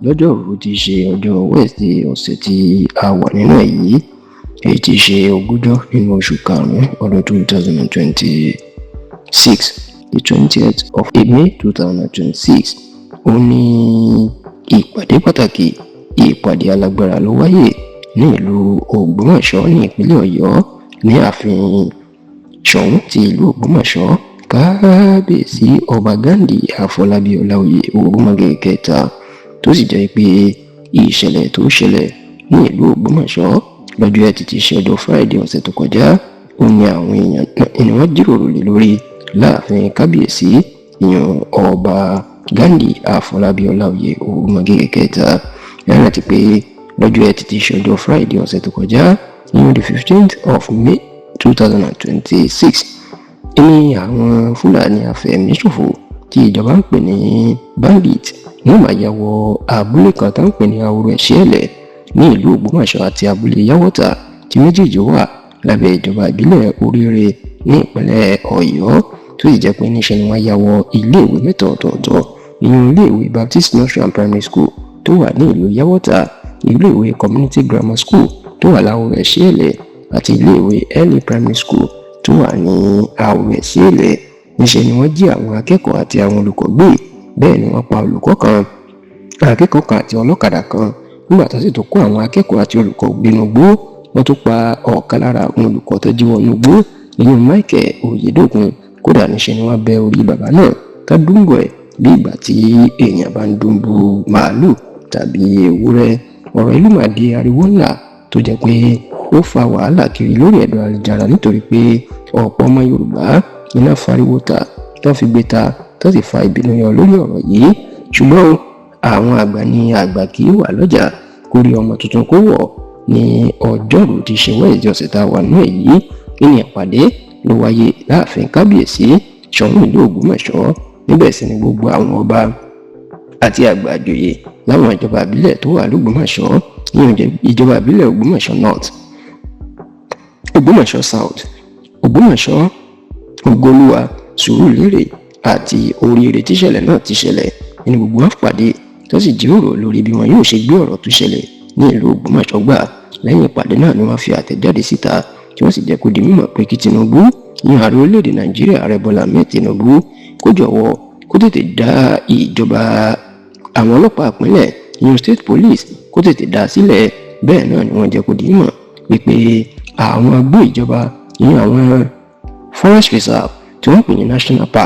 lọ́jọ́rú tí í ṣe ọjọ́ Wednesday ọ̀sẹ̀ tí a wà nínú ẹ̀ yìí, èyí tí í ṣe 20 nínú oṣù karùn-ún ọdún 2026, the 20th of May 2026. Ó ní ìpàdé pàtàkì, ìpàdé alágbára ló wáyé ní ìlú Ògbómọ̀ṣọ́ ní ìpínlẹ̀ Ọ̀yọ́ ní ààfin Ṣọ̀ún ti ìlú Ògbómọ̀ṣọ́. Kábíyèsí ọba Ghandi Afọlábí Ọláoyè Ògúnmọ́gẹ̀ kẹta, tó sì jẹ́ pé ìṣẹ̀lẹ̀ tó ṣẹlẹ̀ ní ìlú Ògbómọ̀ṣọ́ lọ́jọ́ Ẹtì tí ṣe ọjọ́ Friday ọ̀sẹ̀ tó kọjá, ó ní àwọn èèyàn ni wọ́n jíròrò lé lórí láàfin kábíyèsí ìyẹn ọba Ghandi Afọlábí Ọláoyè Ògúnmọ́gẹ̀ kẹta. Ẹ rántí pé lọ́jọ́ Ẹtì tí ṣe ọjọ́ Friday ọ̀sẹ̀ tó kọjá, ìyẹn the 15th of May 2026, ní àwọn Fúlàní afẹ̀míṣòfò tí ìjọba ń pè ní bandit wọ́n máa ya wọ abúlé kan tó ń pè ní Ahoro Ẹ̀ṣẹ́lẹ̀ ní ìlú Ògbómọ̀ṣọ́ àti abúlé Yáwọ́tà tí méjèèjì wà lábẹ́ ìjọba ìbílẹ̀ Oríire ní ìpínlẹ̀ Ọ̀yọ́, tó sì jẹ́ pé níṣẹ́ ni wọ́n ya wọ iléèwé mẹ́ta ọ̀tọ̀ọ̀tọ̀, ìyẹn iléèwé Baptist Nursery and Primary School tó wà ní ìlú Yáwọ́tà, iléèwé Community Grammar School tó wà láhoro Ẹ̀ṣẹ́lẹ̀ àti iléèwé Early Primary School tó wà ní Ahoro Ẹ̀ṣẹ́lẹ̀. Níṣẹ́ ni wọ́n jí àwọn akẹ́kọ̀ọ́ àti àwọn olùkọ́ gbé, bẹ́ẹ̀ ni wọ́n pa olùkọ́ kan, akẹ́kọ̀ọ́ kan àti ọlọ́kadà kan. Nígbà tó sì tó kó àwọn akẹ́kọ̀ọ́ àti olùkọ́ gbénú gbó, wọ́n tó pa ọ̀kan lára àwọn olùkọ́ tó jí wọnú gbó, ìyẹn Michael Oyèdókun. Kódà níṣẹ́ ni wọ́n bẹ́ orí bàbá náà ká dúnbọ̀ ẹ̀ bí ìgbà tí èèyàn bá ń dúnbú màálù tàbí ewúrẹ́. Ọ̀rọ̀ ìlú máa di ariwo ńlá tó jẹ́ pé ó fa wàhálà kiri lórí ẹ̀rọ ayélujára nítorí pé ọ̀pọ̀ ọmọ Yorùbá iná fariwo ta tó fi gbé ta tó sì fa ìbínú yọ lórí ọ̀rọ̀ yìí. Ṣùgbọ́n àwọn àgbà ní àgbà kì í wà lọ́jà kó rí ọmọ tuntun kó wọ̀. Ní ọjọ́rú tí ṣe Wednesday ọ̀sẹ̀ tá a wà nínú èyí, ní ìpàdé ló wáyé láàfin kábíyèsí Ṣọ̀ún ìlú Ògbómọ̀ṣọ́. Níbẹ̀ sì ni gbogbo àwọn ọba àti àgbà àjòyè láwọn ìjọba ìbílẹ̀ tó wà lÓgbómọ̀ṣọ́, ìyẹn ìjọba ìbílẹ̀ Ògbómọ̀ṣọ́ North, Ògbómọ̀ṣọ́ South, Ògbómọ̀ṣọ́, Ògoolúwa, Sùúrùlérè àti Oríire tíṣẹ̀lẹ̀ náà ti ṣẹlẹ̀ ní gbogbo wọn pàdé tó sì jíròrò lórí bí wọn yóò ṣe gbé ọ̀rọ̀ tó ṣẹlẹ̀ ní ìlú Ògbómọ̀ṣọ́ gbà. Lẹ́yìn ìpàdé náà ni wọ́n fi àtẹ̀jáde síta tí wọ́n sì jẹ́ kó di mímọ̀ pé kí Tinubu, ìyẹn ààrẹ orílẹ̀-èdè Nàìjíríà Ààrẹ Bọ́lá Ahmed Tinubu, kó jọ̀wọ́ kó tètè dá ìjọba àwọn ọlọ́pàá ìpínlẹ̀, ìyẹn state police, kó tètè dá sílẹ̀. Bẹ́ẹ̀ náà ni wọ́n jẹ́ kó di mímọ̀ pé àwọn agbó ìjọba, ìyẹn àwọn forest reserve tí wọ́n pè ní national park